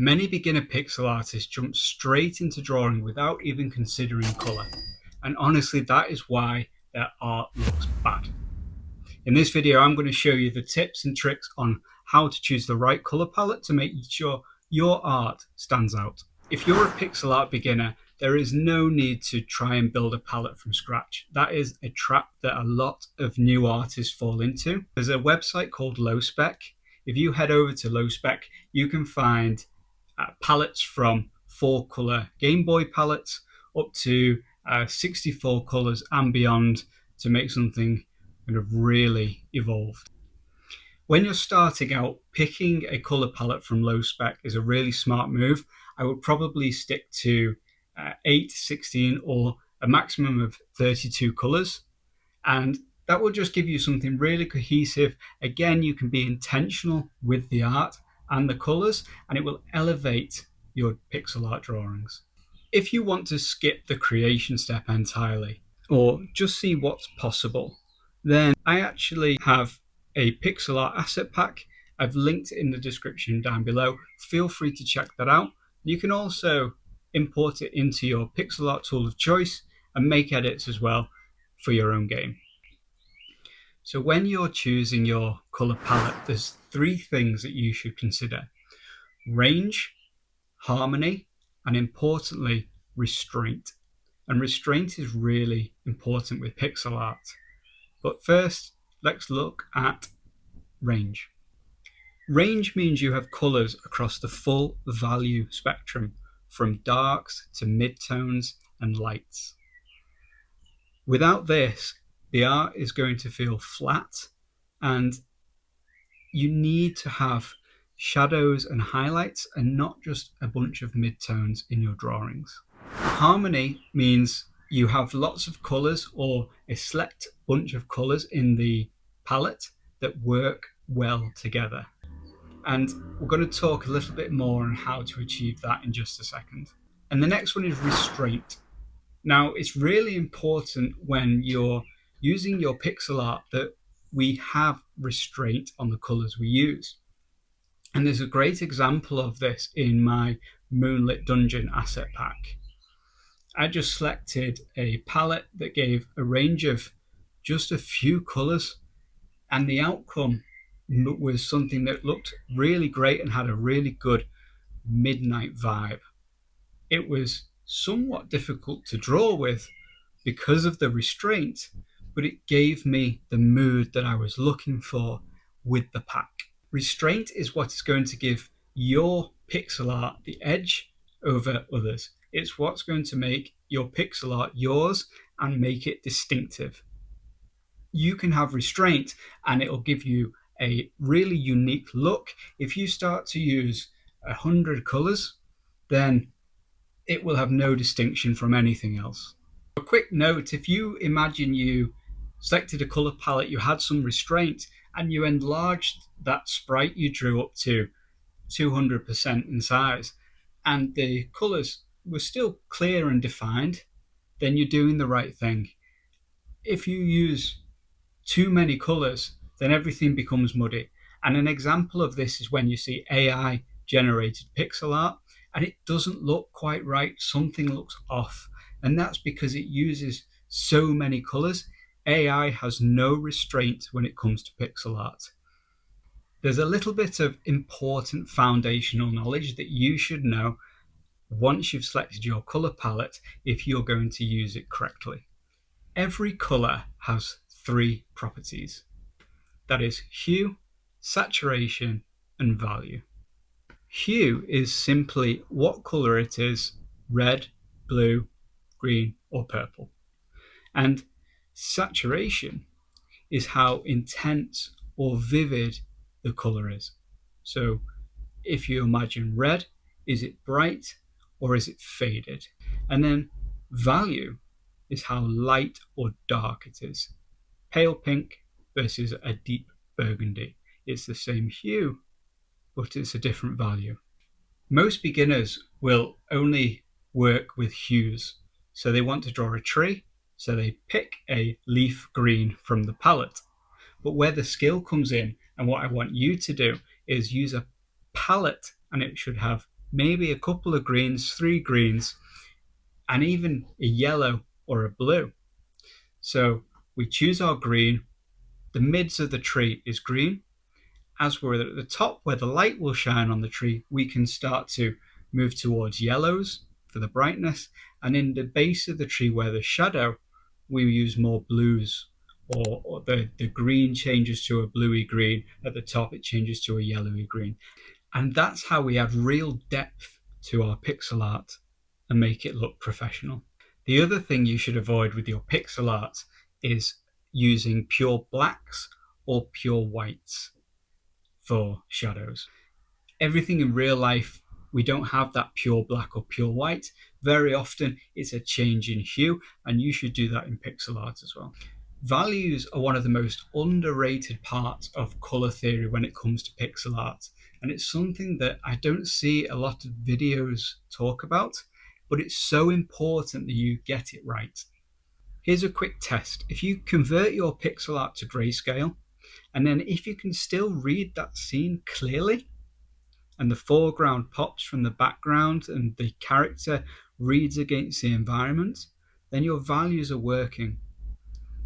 Many beginner pixel artists jump straight into drawing without even considering colour, and honestly that is why their art looks bad. In this video I'm going to show you the tips and tricks on how to choose the right colour palette to make sure your art stands out. If you're a pixel art beginner, there is no need to try and build a palette from scratch. That is a trap that a lot of new artists fall into. There's a website called lo-spec. If you head over to lo-spec, you can find palettes from 4-colour Game Boy palettes up to 64 colours and beyond to make something kind of really evolved. When you're starting out, picking a colour palette from lo-spec is a really smart move. I would probably stick to 8, 16 or a maximum of 32 colours, and that will just give you something really cohesive. Again, you can be intentional with the art and the colours, and it will elevate your pixel art drawings. If you want to skip the creation step entirely or just see what's possible, then I actually have a pixel art asset pack. I've linked it in the description down below. Feel free to check that out. You can also import it into your pixel art tool of choice and make edits as well for your own game. So when you're choosing your color palette, there's 3 things that you should consider: range, harmony, and importantly, restraint. And restraint is really important with pixel art. But first, let's look at range. Range means you have colors across the full value spectrum, from darks to midtones and lights. Without this, the art is going to feel flat, and you need to have shadows and highlights and not just a bunch of midtones in your drawings. Harmony means you have lots of colors or a select bunch of colors in the palette that work well together. And we're going to talk a little bit more on how to achieve that in just a second. And the next one is restraint. Now, it's really important when you're using your pixel art that we have restraint on the colors we use. And there's a great example of this in my Moonlit Dungeon asset pack. I just selected a palette that gave a range of just a few colors, and the outcome was something that looked really great and had a really good midnight vibe. It was somewhat difficult to draw with because of the restraint, but it gave me the mood that I was looking for with the pack. Restraint is what is going to give your pixel art the edge over others. It's what's going to make your pixel art yours and make it distinctive. You can have restraint and it'll give you a really unique look. If you start to use 100 colors, then it will have no distinction from anything else. A quick note: if you imagine you selected a color palette, you had some restraint, and you enlarged that sprite you drew up to 200% in size, and the colors were still clear and defined, then you're doing the right thing. If you use too many colors, then everything becomes muddy. And an example of this is when you see AI generated pixel art and it doesn't look quite right, something looks off, and that's because it uses so many colors. AI has no restraint when it comes to pixel art. There's a little bit of important foundational knowledge that you should know once you've selected your color palette if you're going to use it correctly. Every color has 3 properties. That is hue, saturation, and value. Hue is simply what color it is: red, blue, green, or purple. And saturation is how intense or vivid the color is. So if you imagine red, is it bright or is it faded? And then value is how light or dark it is. Pale pink versus a deep burgundy. It's the same hue, but it's a different value. Most beginners will only work with hues. So they want to draw a tree, so they pick a leaf green from the palette. But where the skill comes in, and what I want you to do, is use a palette, and it should have maybe a couple of greens, 3 greens, and even a yellow or a blue. So we choose our green, the mids of the tree is green. As we're at the top where the light will shine on the tree, we can start to move towards yellows for the brightness, and in the base of the tree where the shadow, we use more blues, or the green changes to a bluey green. At the top it changes to a yellowy green. And that's how we add real depth to our pixel art and make it look professional. The other thing you should avoid with your pixel art is using pure blacks or pure whites for shadows. Everything in real life, we don't have that pure black or pure white. Very often it's a change in hue, and you should do that in pixel art as well. Values are one of the most underrated parts of color theory when it comes to pixel art, and it's something that I don't see a lot of videos talk about, but it's so important that you get it right. Here's a quick test. If you convert your pixel art to grayscale, and then if you can still read that scene clearly, and the foreground pops from the background and the character reads against the environment, then your values are working.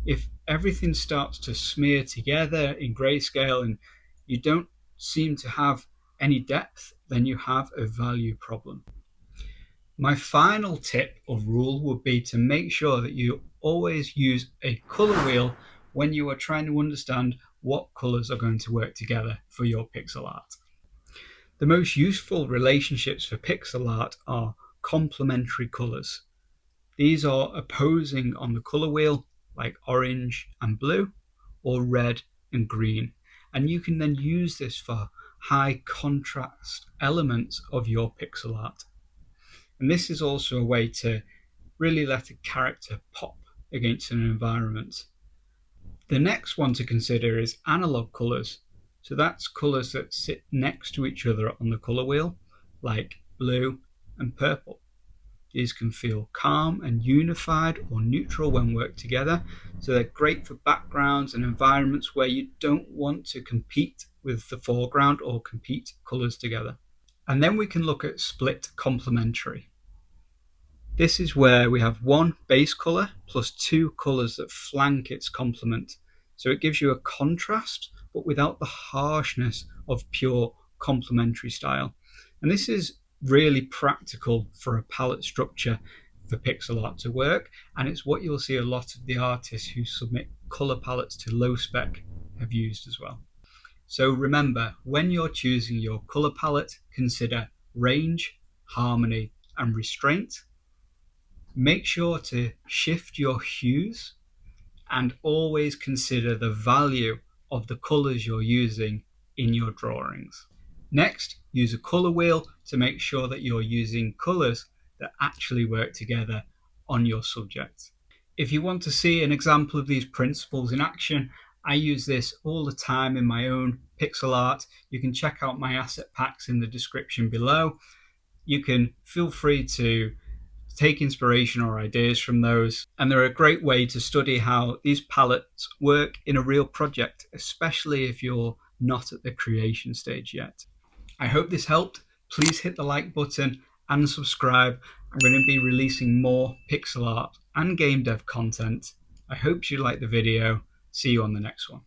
If everything starts to smear together in grayscale and you don't seem to have any depth, then you have a value problem. My final tip or rule would be to make sure that you always use a color wheel when you are trying to understand what colors are going to work together for your pixel art. The most useful relationships for pixel art are complementary colors. These are opposing on the color wheel, like orange and blue, or red and green. And you can then use this for high contrast elements of your pixel art. And this is also a way to really let a character pop against an environment. The next one to consider is analog colors. So that's colors that sit next to each other on the color wheel, like blue and purple. These can feel calm and unified or neutral when worked together. So they're great for backgrounds and environments where you don't want to compete with the foreground or compete colors together. And then we can look at split-complementary. This is where we have one base color plus 2 colors that flank its complement. So it gives you a contrast, but without the harshness of pure complementary style. And this is really practical for a palette structure for pixel art to work. And it's what you'll see a lot of the artists who submit color palettes to lo-spec have used as well. So remember, when you're choosing your color palette, consider range, harmony, and restraint. Make sure to shift your hues and always consider the value of the colors you're using in your drawings. Next, use a color wheel to make sure that you're using colors that actually work together on your subject. If you want to see an example of these principles in action, I use this all the time in my own pixel art. You can check out my asset packs in the description below. You can feel free to take inspiration or ideas from those, and they're a great way to study how these palettes work in a real project, especially if you're not at the creation stage yet. I hope this helped. Please hit the like button and subscribe. I'm going to be releasing more pixel art and game dev content. I hope you liked the video. See you on the next one.